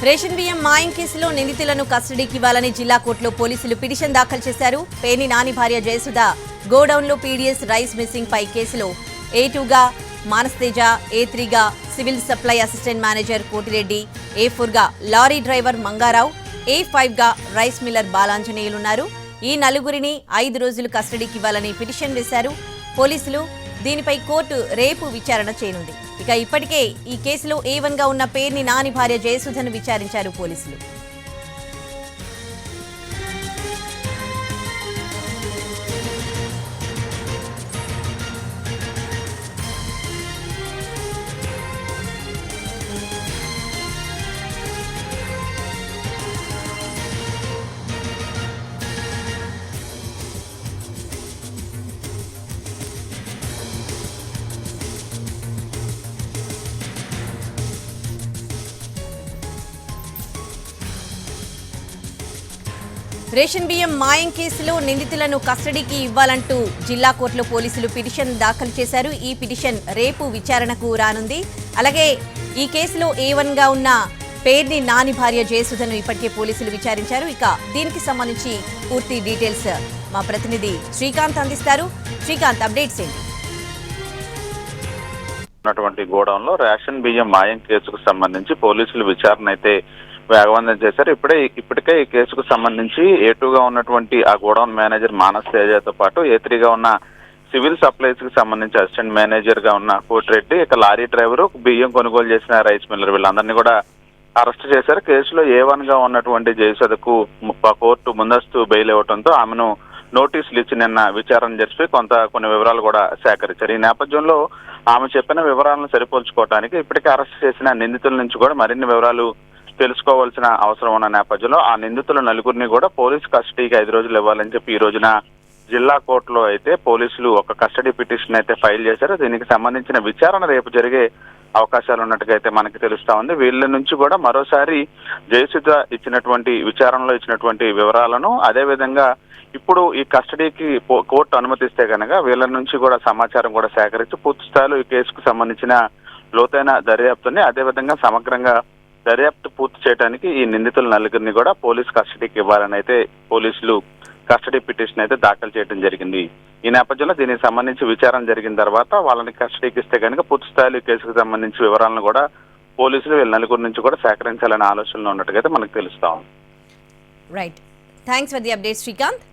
Ration బియ్యం మాయం కేసులో నిందితులను కస్టడీకి ఇవ్వాలని జిల్లా కోర్టులో పోలీసులు పిటిషన్ దాఖలు చేశారు. పేర్ని నాని భార్య జయసుధ గోడౌన్లో పీడీఎస్ రైస్ మిస్సింగ్ పై కేసులో A2గా మానస్తేజ, A3గా civil supply assistant manager Kotireddy, A4గా లారీ డ్రైవర్ మంగారావు, A5గా రైస్ మిల్లర్ బాలాంజనేయులున్నారు. ఈ నలుగురిని 5 రోజులు కస్టడీకి ఇవ్వాలని పిటిషన్ వేశారు పోలీసులు. దీనిపై కోర్టు రేపు విచారణ చేయనుంది. ఇక ఇప్పటికే ఈ కేసులో A1గా ఉన్న పేర్ని నాని భార్య జయసుధను విచారించారు పోలీసులు. రేషన్ బియ్యం మాయం కేసులో నిందితులను కస్టడీకి ఇవ్వాలంటూ జిల్లా కోర్టులో పోలీసులు పిటిషన్ దాఖలు చేశారు. ఈ పిటిషన్ రేపు విచారణకు రానుంది. అలాగే ఈ కేసులో A1గా ఉన్న పేర్ని నాని భార్య జయసుధను ఇప్పటికే పోలీసులు విచారించారు. ఇక దీనికి సంబంధించి పూర్తి డీటెయిల్స్ మా ప్రతినిధి శ్రీకాంత్ అందిస్తారు. శ్రీకాంత్, అప్డేట్స్ ఏంటి? గోడౌన్ లో రేషన్ బియ్యం మాయం కేసుకు సంబంధించి పోలీసులు విచారణ అయితే వేగవంతం చేశారు. ఇప్పటికే ఈ కేసుకు సంబంధించి A2గా ఉన్నటువంటి ఆ గోడౌన్ మేనేజర్ మానస్ తేజతో పాటు A3గా ఉన్న సివిల్ సప్లైస్ కి సంబంధించి అసిస్టెంట్ మేనేజర్ గా ఉన్న కోటిరెడ్డి, ఇక లారీ డ్రైవర్, బియ్యం కొనుగోలు చేసిన రైస్ మిల్లర్, వీళ్ళందరినీ కూడా అరెస్ట్ చేశారు. కేసులో A1గా ఉన్నటువంటి జయసుధకు కోర్టు ముందస్తు బెయిల్ ఇవ్వడంతో ఆమెను నోటీసులు ఇచ్చి నిన్న విచారణ జరిపి కొన్ని వివరాలు కూడా సేకరించారు. ఈ నేపథ్యంలో ఆమె చెప్పిన వివరాలను సరిపోల్చుకోవడానికి ఇప్పటికే అరెస్ట్ చేసిన నిందితుల నుంచి కూడా మరిన్ని వివరాలు తెలుసుకోవాల్సిన అవసరం ఉన్న నేపథ్యంలో ఆ నిందితుల నలుగురిని కూడా పోలీసు కస్టడీకి 5 రోజులు ఇవ్వాలని చెప్పి ఈ రోజున జిల్లా కోర్టులో అయితే పోలీసులు ఒక కస్టడీ పిటిషన్ అయితే ఫైల్ చేశారు. దీనికి సంబంధించిన విచారణ రేపు జరిగే అవకాశాలు ఉన్నట్టుగా అయితే మనకి తెలుస్తా ఉంది. వీళ్ళ నుంచి కూడా మరోసారి జయసుధ విచారణలో ఇచ్చినటువంటి వివరాలను, అదేవిధంగా ఇప్పుడు ఈ కస్టడీకి కోర్టు అనుమతిస్తే కనుక వీళ్ళ నుంచి కూడా సమాచారం కూడా సేకరించి పూర్తి స్థాయిలో ఈ కేసుకు సంబంధించిన లోతైన దర్యాప్తుని, అదేవిధంగా సమగ్రంగా దర్యాప్తు పూర్తి చేయడానికి ఈ నిందితుల నలుగురిని కూడా పోలీస్ కస్టడీకి ఇవ్వాలని అయితే పోలీసులు కస్టడీ పిటిషన్ అయితే దాఖలు చేయడం జరిగింది. ఈ నేపథ్యంలో దీనికి సంబంధించి విచారణ జరిగిన తర్వాత వాళ్ళని కస్టడీకి ఇస్తే కనుక పూర్తి స్థాయిలో కేసుకు సంబంధించి వివరాలను కూడా పోలీసులు వీళ్ళ నలుగురి నుంచి కూడా సేకరించాలనే ఆలోచనలో ఉన్నట్టుగా అయితే మనకు తెలుస్తా ఉంది. Right, thanks for the update Srikanth.